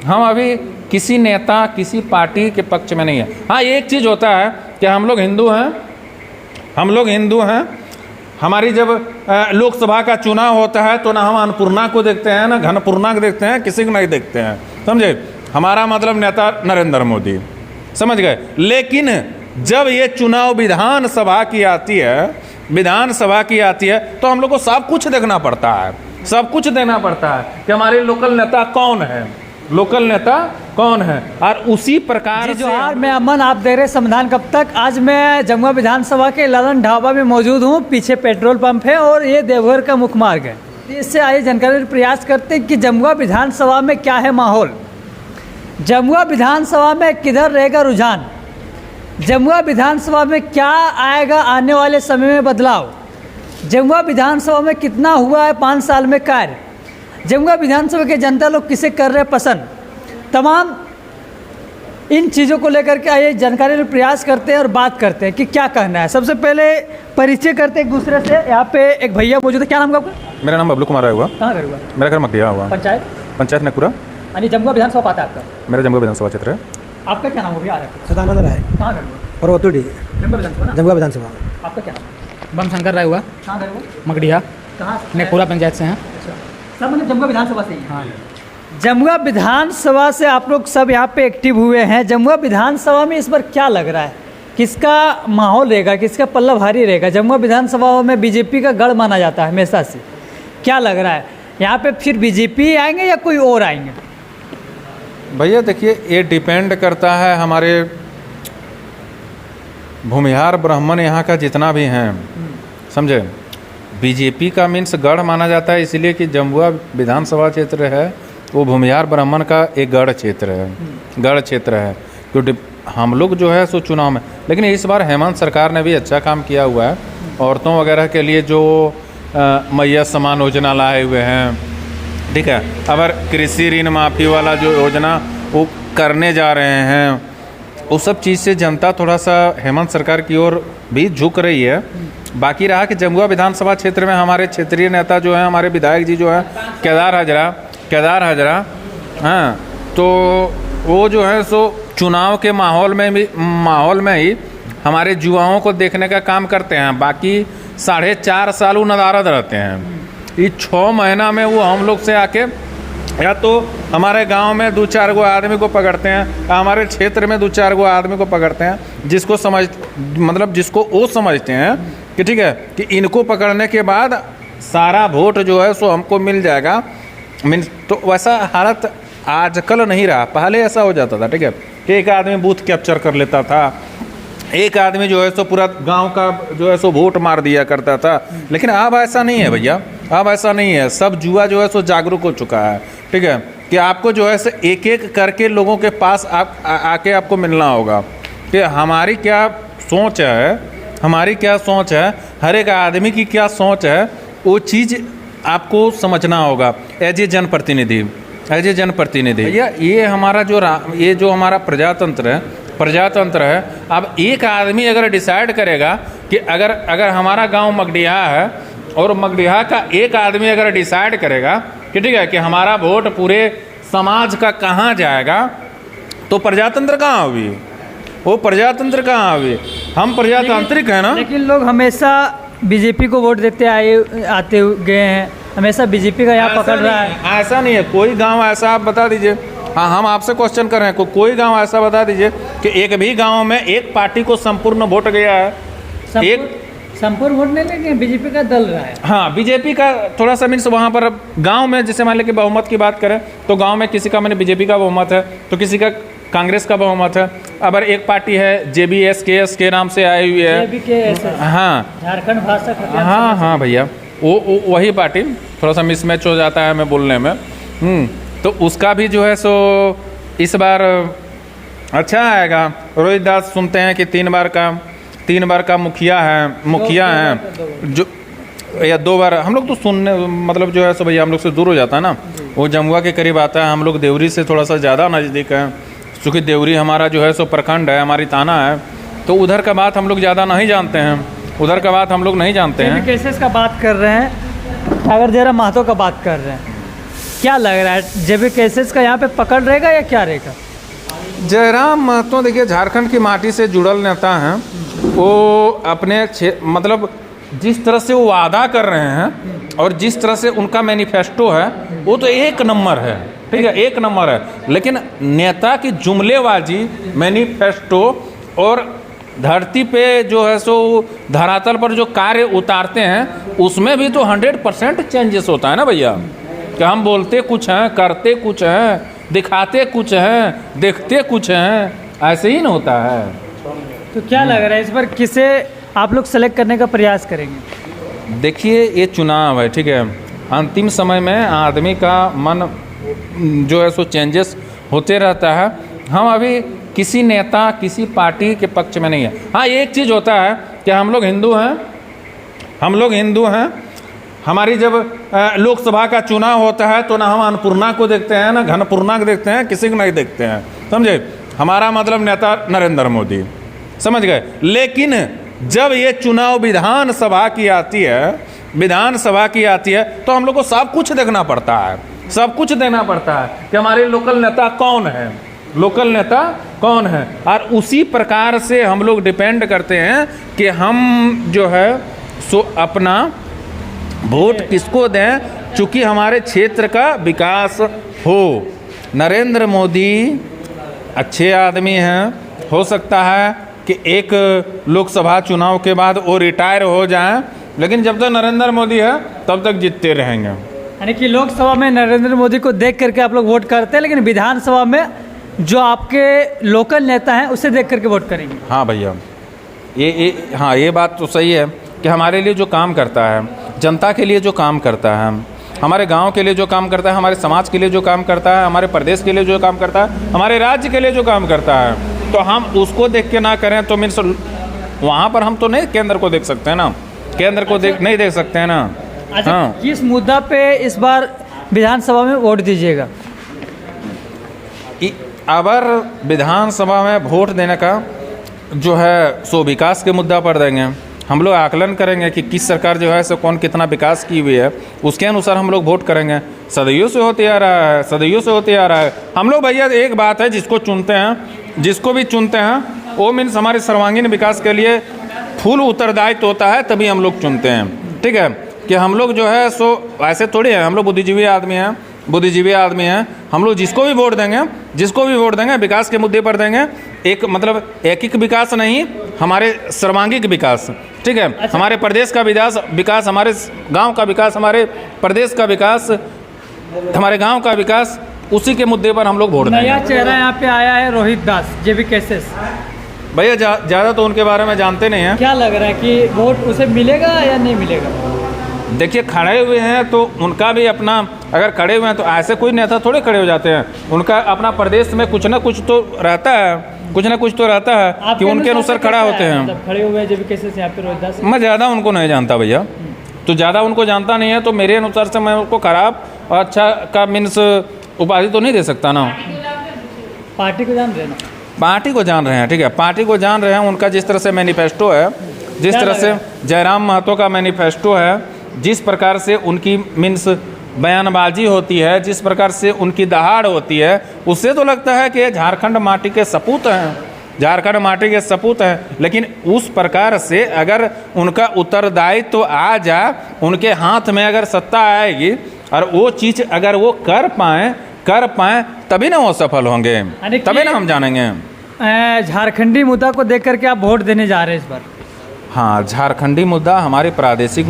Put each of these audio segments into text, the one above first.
हम अभी किसी नेता किसी पार्टी के पक्ष में नहीं है। हाँ, एक चीज़ होता है कि हम लोग हिंदू हैं, हमारी जब लोकसभा का चुनाव होता है तो ना हम अन्नपूर्णा को देखते हैं, ना घनपूर्णा को देखते हैं, किसी को नहीं देखते हैं, समझे। हमारा मतलब नेता नरेंद्र मोदी, समझ गए। लेकिन जब ये चुनाव विधानसभा की आती है तो हम लोग को सब कुछ देखना पड़ता है, सब कुछ देना पड़ता है कि हमारे लोकल नेता कौन है, और उसी प्रकार से जोहार, मैं अमन, आप दे रहे संविधान कब तक। आज मैं जमुआ विधानसभा के ललन ढाबा में मौजूद हूँ। पीछे पेट्रोल पंप है और ये देवघर का मुख्य मार्ग है। इससे आइए जानकारी प्रयास करते हैं कि जमुआ विधानसभा में क्या है माहौल, जमुआ विधानसभा में किधर रहेगा रुझान, जमुआ विधानसभा में क्या आएगा आने वाले समय में बदलाव, जमुआ विधानसभा में कितना हुआ है 5 साल में कार्य, जमुआ विधानसभा के जनता लोग किसे कर रहे पसंद, तमाम इन चीज़ों को लेकर के आइए जानकारी में प्रयास करते हैं और बात करते हैं कि क्या कहना है। सबसे पहले परिचय करते हैं एक दूसरे से। यहाँ पे एक भैया मौजूद है, क्या नाम है आपका? मेरा नाम बबलू कुमार हुआ। कहाँ घर हुआ? मेरा घर मकड़िया हुआ। पंचायत नकुरा। यानी जमुआ विधानसभा पाता है आपका? मेरा जमुआ विधानसभा क्षेत्र है। आपका क्या नाम हो गया? सदानंद राय। कहाँ घर हुआ? पर्वतुडी, जमुआ विधानसभा। आपका क्या नाम? बमशंकर राय हुआ। कहाँ घर हुआ? मकड़िया, कहाँ? नेकुरा पंचायत से हैं। सब मतलब जमुआ विधानसभा से ही? हाँ, जमुआ विधानसभा से आप लोग सब यहाँ पे एक्टिव हुए हैं। जमुआ विधानसभा में इस बार क्या लग रहा है, किसका माहौल रहेगा, किसका पल्ला भारी रहेगा? जमुआ विधानसभा में बीजेपी का गढ़ माना जाता है हमेशा से, क्या लग रहा है यहाँ पे फिर बीजेपी आएंगे या कोई और आएंगे? भैया देखिए, ये डिपेंड करता है हमारे भूमिहार ब्राह्मण यहाँ का जितना भी हैं, समझे। बीजेपी का मीन्स गढ़ माना जाता है इसलिए कि जमुआ विधानसभा क्षेत्र है वो भूमिहार ब्राह्मण का एक गढ़ क्षेत्र है। तो हम लोग जो है सो चुनाव में, लेकिन इस बार हेमंत सरकार ने भी अच्छा काम किया हुआ है। औरतों वगैरह के लिए जो मैया समान योजना लाए हुए हैं, ठीक है। अगर कृषि ऋण माफ़ी वाला जो योजना वो करने जा रहे हैं, वो सब चीज़ से जनता थोड़ा सा हेमंत सरकार की ओर भी झुक रही है। बाकी रहा कि जमुआ विधानसभा क्षेत्र में हमारे क्षेत्रीय नेता जो हैं, हमारे विधायक जी जो हैं केदार हाजरा, हाँ, तो वो जो है सो चुनाव के माहौल में ही हमारे युवाओं को देखने का काम करते हैं। बाकी 4.5 साल वो नदारद रहते हैं। ये 6 महीना में वो हम लोग से आके या तो हमारे गांव में 2-4 गो आदमी को पकड़ते हैं, हमारे क्षेत्र में 2-4 गो आदमी को पकड़ते हैं, जिसको वो समझते हैं कि ठीक है कि इनको पकड़ने के बाद सारा वोट जो है सो हमको मिल जाएगा। तो वैसा हालत आजकल नहीं रहा, पहले ऐसा हो जाता था, ठीक है, कि एक आदमी बूथ कैप्चर कर लेता था, एक आदमी जो है सो पूरा गांव का जो है सो वोट मार दिया करता था। लेकिन अब ऐसा नहीं है भैया, अब ऐसा नहीं है। सब जुआ जो है सो जागरूक हो चुका है, ठीक है, कि आपको जो है सो एक एक करके लोगों के पास आके आपको मिलना होगा कि हमारी क्या सोच है, हर एक आदमी की क्या सोच है, वो चीज़ आपको समझना होगा एज ए जनप्रतिनिधि। भैया ये हमारा जो हमारा प्रजातंत्र है। अब एक आदमी अगर डिसाइड करेगा कि अगर हमारा गांव मकड़िया है और मकड़िया का एक आदमी अगर डिसाइड करेगा कि ठीक है कि हमारा वोट पूरे समाज का कहाँ जाएगा, तो प्रजातंत्र कहाँ हुई? वो प्रजातंत्र कहाँ हुई? हम प्रजातांत्रिक है ना। लेकिन लोग हमेशा बीजेपी को वोट देते आते गए हैं, हमेशा बीजेपी का यहाँ पकड़ रहा है। ऐसा नहीं है, कोई गांव ऐसा आप बता दीजिए। हाँ, हम आपसे क्वेश्चन कर रहे हैं, कोई गांव ऐसा बता दीजिए कि एक भी गांव में एक पार्टी को संपूर्ण वोट गया है। संपूर्ण वोट नहीं, लेकिन बीजेपी का दल रहा है। हाँ, बीजेपी का थोड़ा सा मीन्स वहाँ पर गांव में, जैसे मान लें कि बहुमत की बात करें तो गांव में किसी का मैंने बीजेपी का बहुमत है तो किसी का कांग्रेस का बहुमत है। अगर एक पार्टी है JBS के नाम से आई हुई है, हाँ, झारखंड भाषा, हाँ भैया, वो वही पार्टी, थोड़ा सा मिसमैच हो जाता है हमें बोलने में। तो उसका भी जो है सो इस बार अच्छा आएगा। रोहित दास सुनते हैं कि 3 बार का मुखिया है जो, या 2 बार। हम लोग तो सुनने मतलब जो है सो भैया हम लोग से दूर हो जाता है ना, वो जमुआ के करीब आता है। हम लोग देवरी से थोड़ा सा ज़्यादा नज़दीक है, क्योंकि देवरी हमारा जो है सो प्रखंड है, हमारी थाना है, तो उधर का बात हम लोग ज़्यादा नहीं जानते हैं। केसेस का बात कर रहे हैं, सागर जयराम महतो का बात कर रहे हैं, क्या लग रहा है जेबी कैसेस का यहाँ पे पकड़ रहेगा या क्या रहेगा? जयराम महतो देखिए झारखंड की माटी से जुड़ल नेता हैं। वो अपने मतलब जिस तरह से वो वादा कर रहे हैं और जिस तरह से उनका मैनिफेस्टो है वो तो एक नंबर है, ठीक है, एक नंबर है। लेकिन नेता की जुमलेबाजी, मैनिफेस्टो और धरती पे जो है सो धरातल पर जो कार्य उतारते हैं उसमें भी तो 100% चेंजेस होता है ना भैया। कि हम बोलते कुछ हैं, करते कुछ हैं, दिखाते कुछ हैं, देखते कुछ हैं, ऐसे ही ना होता है। तो क्या लग रहा है इस बार किसे आप लोग सेलेक्ट करने का प्रयास करेंगे? देखिए ये चुनाव है, ठीक है, अंतिम समय में आदमी का मन जो है सो चेंजेस होते रहता है। हम अभी किसी नेता किसी पार्टी के पक्ष में नहीं है। हाँ एक चीज़ होता है कि हम लोग हिंदू हैं, हमारी जब लोकसभा का चुनाव होता है तो ना हम अन्नपूर्णा को देखते हैं ना घनपूर्णा को देखते हैं, किसी को नहीं देखते हैं, समझे। हमारा मतलब नेता नरेंद्र मोदी, समझ गए। लेकिन जब ये चुनाव विधानसभा की आती है तो हम लोग को सब कुछ देखना पड़ता है, सब कुछ देना पड़ता है कि हमारे लोकल नेता कौन है, और उसी प्रकार से हम लोग डिपेंड करते हैं कि हम जो है सो अपना वोट किसको दें, चूँकि हमारे क्षेत्र का विकास हो। नरेंद्र मोदी अच्छे आदमी हैं, हो सकता है कि एक लोकसभा चुनाव के बाद वो रिटायर हो जाएं, लेकिन जब तक नरेंद्र मोदी है तब तक जीतते रहेंगे। यानी कि लोकसभा में नरेंद्र मोदी को देख करके आप लोग वोट करते हैं, लेकिन विधानसभा में जो आपके लोकल नेता हैं उसे देख करके वोट करेंगे। हाँ भैया, ये बात तो सही है कि हमारे लिए जो काम करता है, जनता के लिए जो काम करता है, हमारे गांव के लिए जो काम करता है, हमारे समाज के लिए जो काम करता है, हमारे प्रदेश के लिए जो काम करता है, हमारे राज्य के लिए जो काम करता है, तो हम उसको देख के ना करें तो मीन्स वहाँ पर हम तो नहीं केंद्र को देख सकते हैं ना, केंद्र को नहीं देख सकते हैं ना। अच्छा, हाँ। किस मुद्दा पे इस बार विधानसभा में वोट दीजिएगा? अगर विधानसभा में वोट देने का जो है सो विकास के मुद्दा पर देंगे, हम लोग आकलन करेंगे कि किस सरकार जो है सो कौन कितना विकास की हुई है, उसके अनुसार हम लोग वोट करेंगे। सदियों से होते आ रहा है। हम लोग भैया एक बात है, जिसको भी चुनते हैं वो मीन्स हमारे सर्वांगीण विकास के लिए फुल उत्तरदायित्व होता है, तभी हम लोग चुनते हैं, ठीक है। कि हम लोग जो है सो ऐसे थोड़ी है, हम लोग बुद्धिजीवी आदमी हैं। हम लोग जिसको भी वोट देंगे विकास के मुद्दे पर देंगे। एक मतलब एक विकास नहीं, हमारे सर्वांगीण विकास, ठीक है। अच्छा। हमारे प्रदेश का विकास, हमारे गांव का विकास, हमारे प्रदेश का विकास, हमारे गांव का विकास, उसी के मुद्दे पर हम लोग वोट देंगे। नया चेहरा यहाँ पे आया है रोहित दास, जेबी कैसेस। भैया ज़्यादा तो उनके बारे में जानते नहीं हैं। क्या लग रहा है कि वोट उसे मिलेगा या नहीं मिलेगा? देखिए खड़े हुए हैं तो उनका भी अपना, अगर खड़े हुए हैं तो ऐसे कोई नेता थोड़े खड़े हो जाते हैं, उनका अपना प्रदेश में कुछ ना कुछ तो रहता है कि उनके अनुसार खड़ा होते हैं। खड़े हुए हैं जेबी कैसेस यहाँ पे रोहित दास। मैं ज़्यादा उनको नहीं जानता भैया, तो ज़्यादा उनको जानता नहीं है, तो मेरे अनुसार से मैं उनको खराब और अच्छा का मीन्स उपाधि तो नहीं दे सकता ना। पार्टी को जान रहे ना? पार्टी को जान रहे हैं, ठीक है, पार्टी को जान रहे हैं। उनका जिस तरह से मैनिफेस्टो है, जिस तरह से जयराम महतो का मैनिफेस्टो है, जिस प्रकार से उनकी मीन्स बयानबाजी होती है, जिस प्रकार से उनकी दहाड़ होती है, उससे तो लगता है कि झारखंड माटी के सपूत हैं। लेकिन उस प्रकार से अगर उनका उत्तरदायित्व तो आ जाए, उनके हाथ में अगर सत्ता आएगी और वो चीज़ अगर वो कर पाएँ तभी ना वो सफल होंगे, तभी ना हम जानेंगे। झारखंडी मुद्दा को देख करके आप वोट देने जा रहे हैं इस बार? हाँ, झारखंडी मुद्दा हमारे प्रादेशिक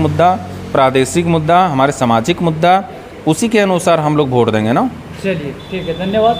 मुद्दा, हमारे सामाजिक मुद्दा, उसी के अनुसार हम लोग वोट देंगे ना। चलिए ठीक है, धन्यवाद।